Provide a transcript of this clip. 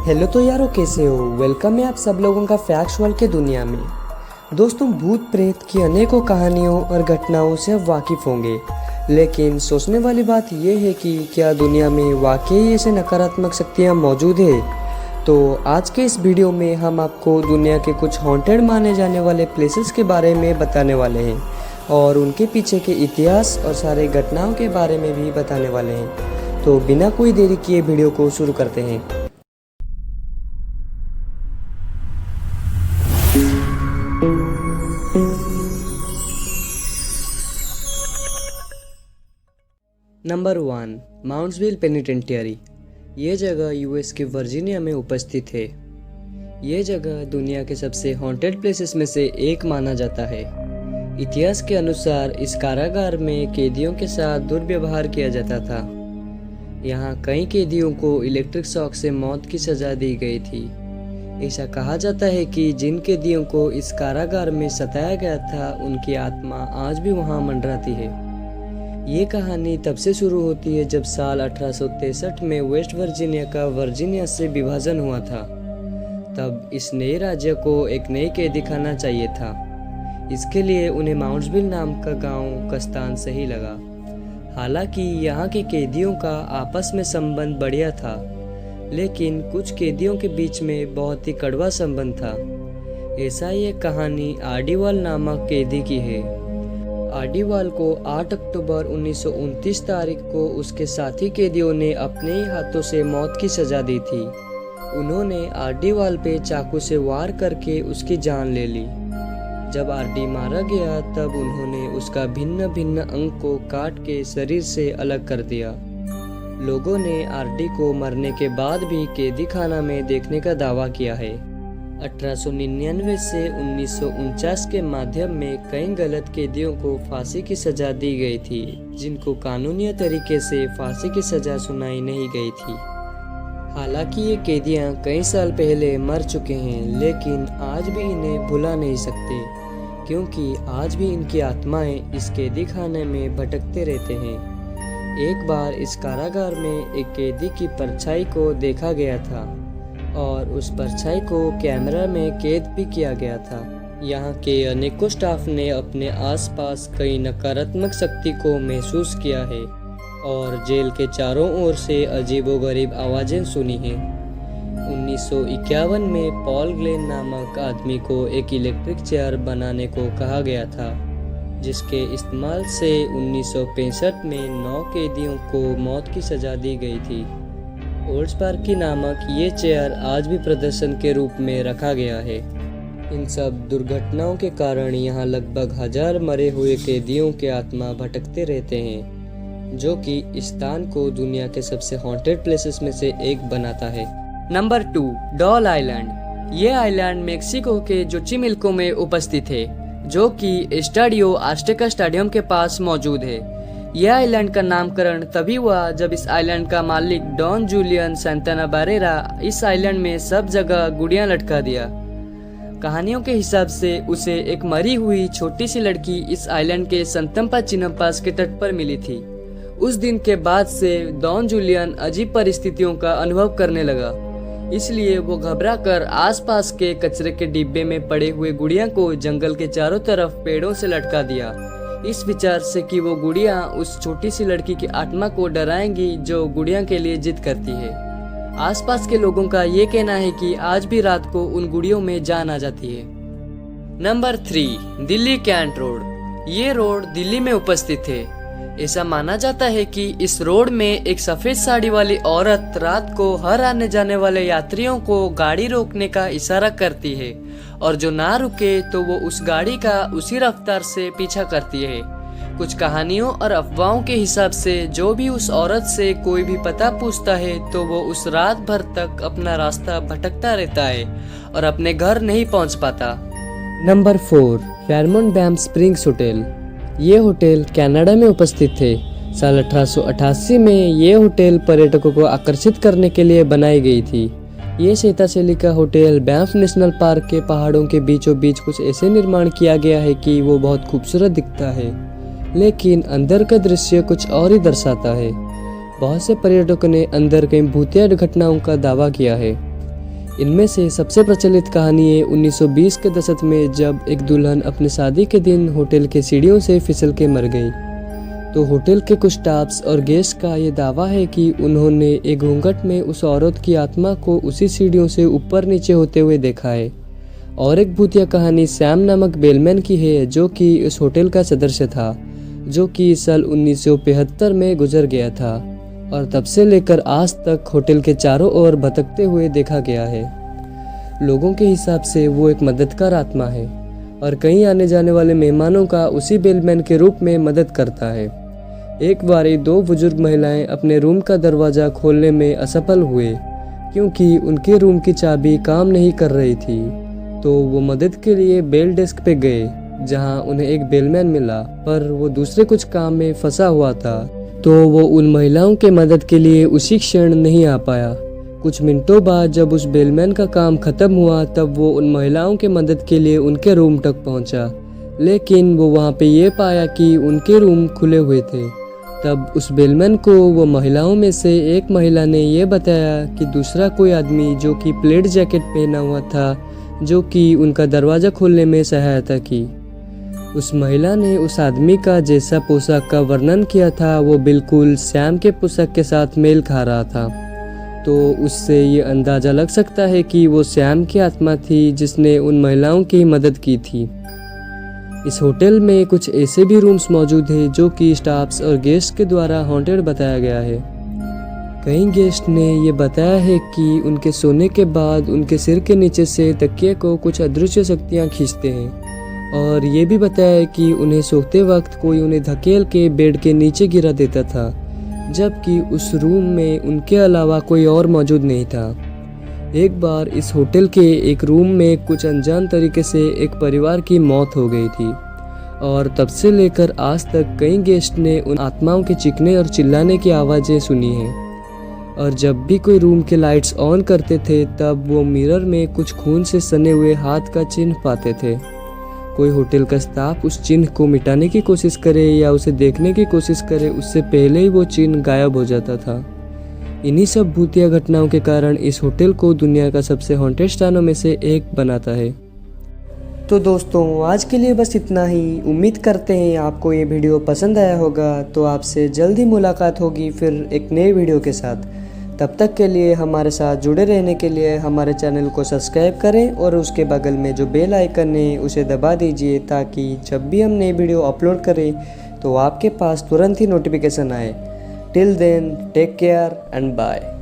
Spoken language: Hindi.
हेलो तो यारो, कैसे हो? वेलकम है आप सब लोगों का फैक्ट्स वर्ल्ड के दुनिया में। दोस्तों, भूत प्रेत की अनेकों कहानियों और घटनाओं से आप वाकिफ़ होंगे, लेकिन सोचने वाली बात यह है कि क्या दुनिया में वाकई ऐसे नकारात्मक शक्तियाँ मौजूद है? तो आज के इस वीडियो में हम आपको दुनिया के कुछ हॉन्टेड माने जाने वाले प्लेसेस के बारे में बताने वाले हैं और उनके पीछे के इतिहास और सारे घटनाओं के बारे में भी बताने वाले हैं। तो बिना कोई देरी किए वीडियो को शुरू करते हैं। नंबर 1, माउंट्सविल पेनिटेंटियरी। ये जगह यूएस के वर्जीनिया में उपस्थित है। ये जगह दुनिया के सबसे हॉन्टेड प्लेसेस में से एक माना जाता है। इतिहास के अनुसार इस कारागार में कैदियों के साथ दुर्व्यवहार किया जाता था। यहाँ कई कैदियों को इलेक्ट्रिक शॉक से मौत की सजा दी गई थी। ऐसा कहा जाता है कि जिन कैदियों को इस कारागार में सताया गया था, उनकी आत्मा आज भी वहाँ मंडराती है। ये कहानी तब से शुरू होती है जब साल 1863 में वेस्ट वर्जीनिया का वर्जीनिया से विभाजन हुआ था। तब इस नए राज्य को एक नई कैदी खाना चाहिए था। इसके लिए उन्हें माउंट्सविल नाम का गांव का स्थान सही लगा। हालांकि यहाँ के कैदियों का आपस में संबंध बढ़िया था, लेकिन कुछ कैदियों के बीच में बहुत ही कड़वा संबंध था। ऐसा ये कहानी आर्डीवाल नामक कैदी की है। आर्डीवाल को 8 अक्टूबर 1929 तारीख को उसके साथी कैदियों ने अपने ही हाथों से मौत की सजा दी थी। उन्होंने आर्डीवाल पे चाकू से वार करके उसकी जान ले ली। जब आर्डी मारा गया तब उन्होंने उसका भिन्न भिन्न अंग को काट के शरीर से अलग कर दिया। लोगों ने आर्डी को मरने के बाद भी कैदी खाना में देखने का दावा किया है। 1899 से 1949 के माध्यम में कई गलत कैदियों को फांसी की सजा दी गई थी, जिनको कानूनी तरीके से फांसी की सजा सुनाई नहीं गई थी। हालांकि ये कैदियां कई साल पहले मर चुके हैं, लेकिन आज भी इन्हें भुला नहीं सकते, क्योंकि आज भी इनकी आत्माएं इस कैदी खाने में भटकते रहते हैं। एक बार इस कारागार में एक कैदी की परछाई को देखा गया था और उस परछाई को कैमरा में कैद भी किया गया था। यहाँ के अनेकों स्टाफ ने अपने आसपास कई नकारात्मक शक्ति को महसूस किया है और जेल के चारों ओर से अजीबोगरीब आवाज़ें सुनी हैं। 1951 में पॉल ग्लेन नामक आदमी को एक इलेक्ट्रिक चेयर बनाने को कहा गया था, जिसके इस्तेमाल से 1965 में 9 कैदियों को मौत की सजा दी गई थी। ओल्ड्सपार्की नामक ये चेयर आज भी प्रदर्शन के रूप में रखा गया है। इन सब दुर्घटनाओं के कारण यहाँ लगभग 1000 मरे हुए कैदियों के आत्मा भटकते रहते हैं, जो कि इस स्थान को दुनिया के सबसे हॉन्टेड प्लेसेस में से एक बनाता है। Number 2, doll island. ये आइलैंड मेक्सिको के जोचिमिल्को में उपस्थित है, जो कि एस्टाडियो आस्टेका स्टेडियम के पास मौजूद है। यह आइलैंड का नामकरण तभी हुआ जब इस आइलैंड का मालिक डॉन जूलियन सांताना बारेरा इस आइलैंड में सब जगह गुड़ियां लटका दिया। कहानियों के हिसाब से उसे एक मरी हुई छोटी सी लड़की इस आइलैंड के संतम्पा चिनम्पास के तट पर मिली थी। उस दिन के बाद से डॉन जूलियन अजीब परिस्थितियों का अनुभव करने लगा, इसलिए वो घबराकर आसपास के कचरे के डिब्बे में पड़े हुए गुड़िया को जंगल के चारों तरफ पेड़ों से लटका दिया, इस विचार से कि वो गुड़िया उस छोटी सी लड़की की आत्मा को डराएंगी जो गुड़िया के लिए जिद करती है। आसपास के लोगों का ये कहना है कि आज भी रात को उन गुड़ियों में जान आ जाती है। Number 3, Delhi Cantt road. ये रोड दिल्ली में उपस्थित है। ऐसा माना जाता है कि इस रोड में एक सफेद साड़ी वाली औरत रात को हर आने जाने वाले यात्रियों को गाड़ी रोकने का इशारा करती है और जो ना रुके तो वो उस गाड़ी का उसी रफ्तार से पीछा करती है। कुछ कहानियों और अफवाहों के हिसाब से जो भी उस औरत से कोई भी पता पूछता है तो वो उस रात भर तक अपना रास्ता भटकता रहता है और अपने घर नहीं पहुंच पाता। Number 4, Fairmont Banff springs hotel. ये होटल कनाडा में उपस्थित थे। साल 1888 में ये होटल पर्यटकों को आकर्षित करने के लिए बनाई गई थी। ये सीता शैली का होटल बैंफ नेशनल पार्क के पहाड़ों के बीचों बीच कुछ ऐसे निर्माण किया गया है कि वो बहुत खूबसूरत दिखता है, लेकिन अंदर का दृश्य कुछ और ही दर्शाता है। बहुत से पर्यटकों ने अंदर कई भूतिया घटनाओं का दावा किया है। इनमें से सबसे प्रचलित कहानी है 1920 के दशक में, जब एक दुल्हन अपने शादी के दिन होटल के सीढ़ियों से फिसल के मर गई। तो होटल के कुछ स्टाफ्स और गेस्ट का ये दावा है कि उन्होंने एक घूंघट में उस औरत की आत्मा को उसी सीढ़ियों से ऊपर नीचे होते हुए देखा है। और एक भूतिया कहानी सैम नामक बेलमैन की है, जो कि उस होटल का सदस्य था, जो कि साल 1975 में गुजर गया था और तब से लेकर आज तक होटल के चारों ओर भटकते हुए देखा गया है। लोगों के हिसाब से वो एक मददगार आत्मा है और कई आने जाने वाले मेहमानों का उसी बेलमैन के रूप में मदद करता है। एक बार 2 बुजुर्ग महिलाएं अपने रूम का दरवाज़ा खोलने में असफल हुए क्योंकि उनके रूम की चाबी काम नहीं कर रही थी। तो वो मदद के लिए बेल डेस्क पे गए, जहां उन्हें एक बेलमैन मिला, पर वो दूसरे कुछ काम में फंसा हुआ था। तो वो उन महिलाओं के मदद के लिए उसी क्षण नहीं आ पाया। कुछ मिनटों बाद जब उस बेलमैन का काम खत्म हुआ, तब वो उन महिलाओं के मदद के लिए उनके रूम तक पहुंचा, लेकिन वो वहां पे ये पाया कि उनके रूम खुले हुए थे। तब उस बेलमैन को वो महिलाओं में से एक महिला ने ये बताया कि दूसरा कोई आदमी जो कि प्लेड जैकेट पहना हुआ था, जो कि उनका दरवाज़ा खोलने में सहायता की। उस महिला ने उस आदमी का जैसा पोशाक का वर्णन किया था, वो बिल्कुल सैम के पोशाक के साथ मेल खा रहा था। तो उससे ये अंदाज़ा लग सकता है कि वो सैम की आत्मा थी जिसने उन महिलाओं की मदद की थी। इस होटल में कुछ ऐसे भी रूम्स मौजूद हैं जो कि स्टाफ्स और गेस्ट के द्वारा हॉन्टेड बताया गया है। कई गेस्ट ने ये बताया है कि उनके सोने के बाद उनके सिर के नीचे से तकिए को कुछ अदृश्य शक्तियाँ खींचते हैं, और ये भी बताया है कि उन्हें सोते वक्त कोई उन्हें धकेल के बेड के नीचे गिरा देता था, जबकि उस रूम में उनके अलावा कोई और मौजूद नहीं था। एक बार इस होटल के एक रूम में कुछ अनजान तरीके से एक परिवार की मौत हो गई थी, और तब से लेकर आज तक कई गेस्ट ने उन आत्माओं के चीखने और चिल्लाने की आवाज़ें सुनी हैं। और जब भी कोई रूम के लाइट्स ऑन करते थे, तब वो मिरर में कुछ खून से सने हुए हाथ का चिन्ह पाते थे। कोई होटल का स्टाफ उस चिन्ह को मिटाने की कोशिश करे या उसे देखने की कोशिश करे, उससे पहले ही वो चिन्ह गायब हो जाता था। इन्हीं सब भूतिया घटनाओं के कारण इस होटल को दुनिया का सबसे हॉन्टेड स्थानों में से एक बनाता है। तो दोस्तों, आज के लिए बस इतना ही। उम्मीद करते हैं आपको ये वीडियो पसंद आया होगा। तो आपसे जल्द ही मुलाकात होगी फिर एक नए वीडियो के साथ। तब तक के लिए हमारे साथ जुड़े रहने के लिए हमारे चैनल को सब्सक्राइब करें और उसके बगल में जो बेल आइकन है उसे दबा दीजिए, ताकि जब भी हम नई वीडियो अपलोड करें तो आपके पास तुरंत ही नोटिफिकेशन आए। Till then, take care and bye.